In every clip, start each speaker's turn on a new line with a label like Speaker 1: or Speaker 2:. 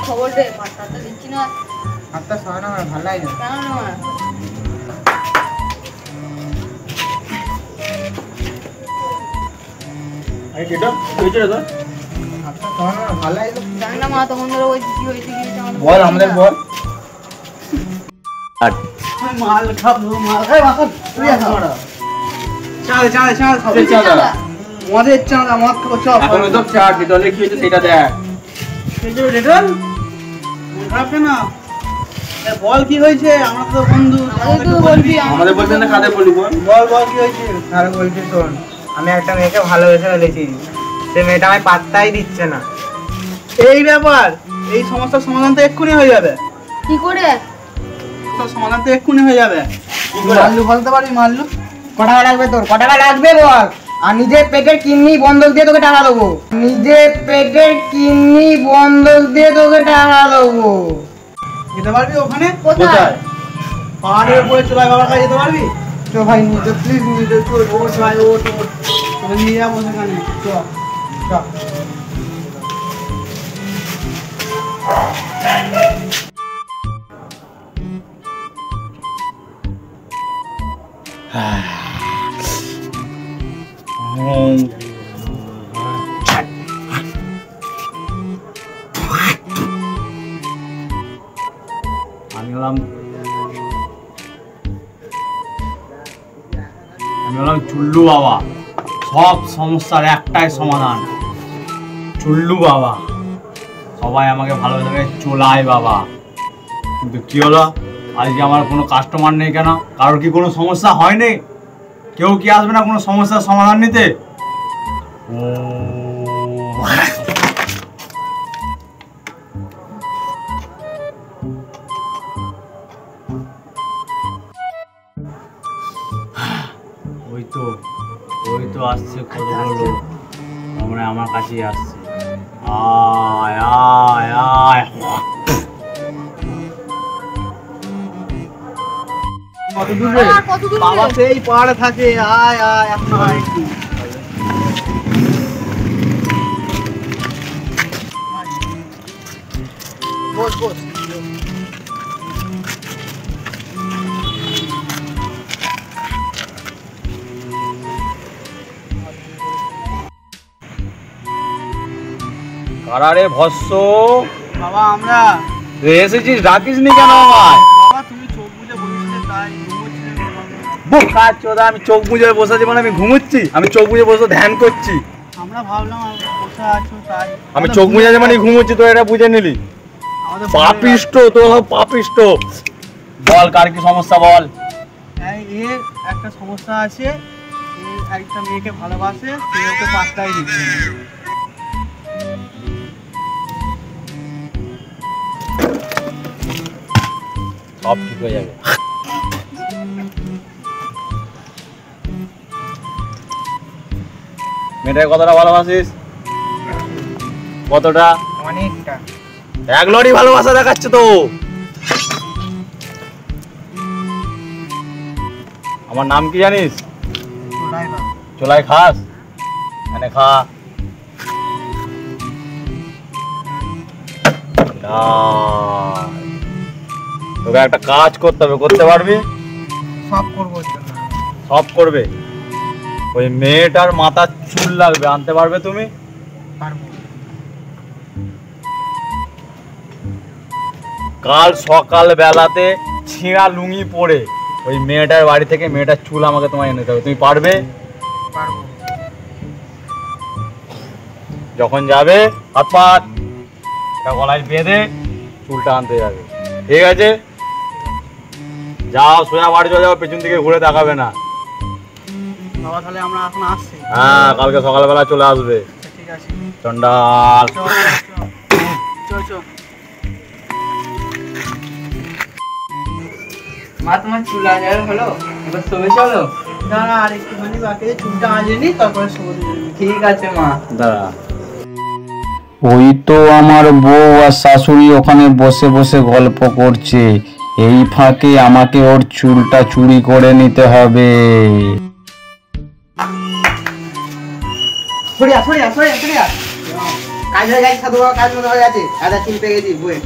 Speaker 1: খবর দে, ভাতটা দিচ্ছি না।
Speaker 2: ভাতটা সরানো আমার ভালো লাগে না।
Speaker 1: কেন না?
Speaker 3: আরে কেটা কইছে রে তোর?
Speaker 2: ভাতটা সরানো আমার ভালো লাগে না।
Speaker 1: জানি না মা, তখন ধরো ওই কি হয়েছে কি
Speaker 3: বল আমাদের বল।
Speaker 2: মাল খাবো মাল খাই মাথা তুই খাওয়া চাল চাল চাল খাবো
Speaker 3: চাঁদা
Speaker 2: মদের চাঁদা মদ খাবো চল
Speaker 3: এখন তো চাট ডিটলে কি হয়েছে সেটা দেখ।
Speaker 2: এই যে রেটল খারাপ কেন বল কি হয়েছে? আমরা তো বন্ধু,
Speaker 3: আমাদের বলবেন না কাদের বলি বল।
Speaker 2: বল বল কি হয়েছে? আর বলছি শোন, আমি একটা মেয়েকে ভালোবেসে ফেলেছি, সে মেয়েটা আমায় পাত্তাই দিচ্ছে না। এই ব্যাপার, এই সমস্যার সমাধান তো এক্ষুনি হয়ে যাবে।
Speaker 1: কি করে?
Speaker 2: সমাধান তো এক্ষুনি হয়ে যাবে।
Speaker 3: কি করে?
Speaker 2: মাল্লু বলতে পারবি? মাল্লু কত টাকা লাগবে তোর? কত টাকা লাগবে বল, আর নিজের পেটের কিডনি বন্ধক দিয়ে তোকে টাকা দেবো। নিজের পেটের কিডনি বন্ধক দিয়ে তোকে টাকা দেবো। যেতে পারবি ওখানে?
Speaker 3: কোথায়?
Speaker 2: পাহাড়ের উপরে চলে বাবার কাছে যেতে পারবি? চো ভাই নিয়ে তো প্লিজ নিয়ে তো চল, ওঠ ভাই ওঠ ওঠ, তোকে নিয়ে যাবো সেখানে। চ চ
Speaker 3: আমি হলাম চুল্লু বাবা। সব সমস্যার একটাই সমাধান, চুল্লু বাবা। সবাই আমাকে ভালোভাবে চোলায় বাবা, কিন্তু কি হলো আজকে আমার কোনো কাস্টমার নেই কেন? কারোর কি কোনো সমস্যা হয়নি? কেউ কি আসবে না কোনো সমস্যার সমাধান নিতে? ওই তো আসছে কতগুলো লোক, মানে আমার কাছেই আসছে। আয় আয় আয়,
Speaker 2: কত দূর রে? বাবা সেই পাহাড়ে থাকে। আয় আয় এখন আয় একটু। বস বস।
Speaker 3: কারারে ভস্য
Speaker 2: বাবা আমরা।
Speaker 3: এসেছিস, ডাকিস নি কেন আমায়?
Speaker 2: বাবা তুমি চোখ বুজে বসেছিলে তাই ঘুমোচ্ছিলে।
Speaker 3: কাজ চোদা, আমি চোখ বুজে বসে আছি মানে আমি ঘুমোচ্ছি? আমি চোখ বুজে বসে ধ্যান করছি।
Speaker 2: আমরা ভাবলাম বসে আছো তাই।
Speaker 3: আমি চোখ বুজে আছি মানে ঘুমোচ্ছি, তো এটা বুঝে নিলি?
Speaker 2: আমাদের
Speaker 3: পাপিষ্ট, তো পাপিষ্ট। বল কার কি সমস্যা বল।
Speaker 2: এর একটা সমস্যা আছে, একটা মেয়েকে ভালোবাসে, সে ওকে পাত্তাই দিচ্ছে না।
Speaker 3: সব ঠিক হয়ে যাবে। মেয়েটাকে কতটা ভালোবাসিস? কতটা?
Speaker 2: অনেকটা।
Speaker 3: এক লড়ি ভালোবাসা দেখাচ্ছে তো। আমার নাম কি জানিস? চোলাই খাস? এনে খা। তোকে একটা কাজ করতে হবে, করতে পারবি?
Speaker 2: সব করবো।
Speaker 3: সব করবে? ওই মেয়েটার মাথার চুল লাগবে, আনতে পারবে তুমি?
Speaker 2: পারবো।
Speaker 3: কাল সকাল বেলাতে ছিঁড়া লুঙ্গি পরে ওই মেয়েটার বাড়ি থেকে মেয়েটার চুল আমাকে তোমায় এনে দিতে হবে, তুমি পারবে?
Speaker 2: পারবো।
Speaker 3: যখন যাবে হাত পাত গলায় বেঁধে চুলটা আনতে যাবে, ঠিক আছে? যাও সোজা বাড়ি চলে যাও, পেছন দিকে ঘুরে তাকাবে না।
Speaker 2: বাবা তাহলে আমরা এখন আসছি।
Speaker 3: হ্যাঁ, কালকে সকালবেলা চলে আসবে।
Speaker 2: ঠিক আছে।
Speaker 3: চন্ডাল।
Speaker 2: মা তোমার চুল আজ হলো, এবার শোবে চলো। দাঁড়া আর একটুখানি বাকি, চুলটা আজেনি তারপরে শোবে। ঠিক আছে মা।
Speaker 3: দাঁড়া।
Speaker 4: ওই তো আমার বউ আর শাশুড়ি ওখানে বসে বসে গল্প করছে, এই ফাঁকে আমাকে ওর চুলটা চুরি করে নিতে হবে।
Speaker 2: সরিয়া সরিয়া সরিয়া সরিয়া কাজ হয়ে গেছে সাধু বাবা, কাজ মতো হয়ে গেছে। আদা চিন পেয়ে গেছি বই।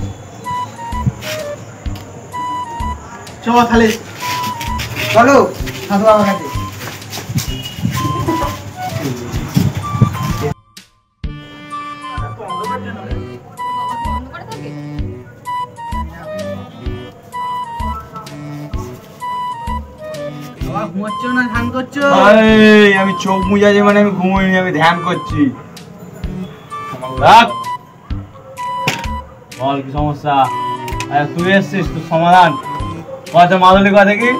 Speaker 2: চলো তাহলে চলো সাধু বাবার কাছে। ঘুমাচ্ছো না ধ্যান করছো?
Speaker 3: আমি চোখ মুজাছি মানে আমি ঘুমোইনি, আমি ধ্যান করছি। রাখ। বল কি সমস্যা? তুই এসছিস, তোর সমাধান কত মাদুলি কথা কি?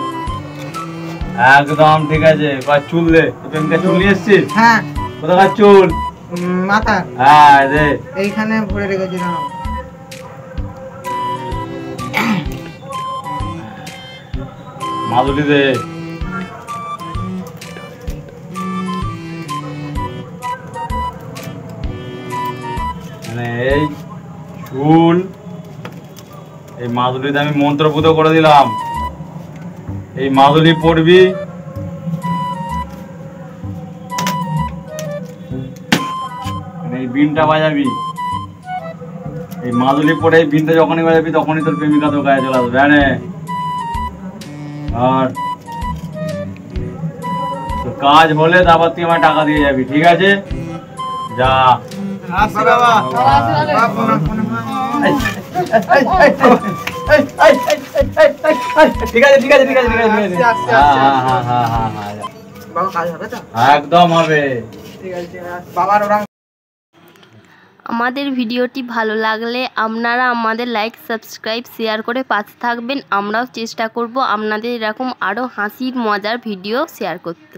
Speaker 3: একদম ঠিক আছে। চুল দে, প্রেমিকা চুল নিয়ে এসছিস?
Speaker 2: হ্যাঁ।
Speaker 3: কোথাকার চুল?
Speaker 2: মাথা।
Speaker 3: হ্যাঁ দে।
Speaker 2: এইখানে ভরে রেখেছি না।
Speaker 3: মাদুলি দে। মানে এই চুল, এই মাদুলিতে আমি মন্ত্রপুত করে দিলাম। এই মাদুলি পড়বি, এই বিনটা বাজাবি। এই মাদুলি পড়ে এই বিনটা যখনই বাজাবি তখনই তোর প্রেমিকা তোর গায়ে চলে আসবে। হ্যাঁ, আর তোর কাজ হলে তারপর তুই আমায় টাকা দিয়ে যাবি, ঠিক আছে? যা।
Speaker 2: আসি বাবা।
Speaker 3: ঠিক আছে ঠিক আছে ঠিক আছে ঠিক আছে ঠিক আছে।
Speaker 2: বাবা কাজ হবে তো?
Speaker 3: একদম হবে।
Speaker 2: ঠিক আছে বাবার ওরা।
Speaker 5: আমাদের ভিডিওটি ভালো লাগলে আপনারা আমাদের লাইক সাবস্ক্রাইব শেয়ার করে পাশে থাকবেন। আমরাও চেষ্টা করব আপনাদের এরকম আরও হাসির মজার ভিডিও শেয়ার করতে।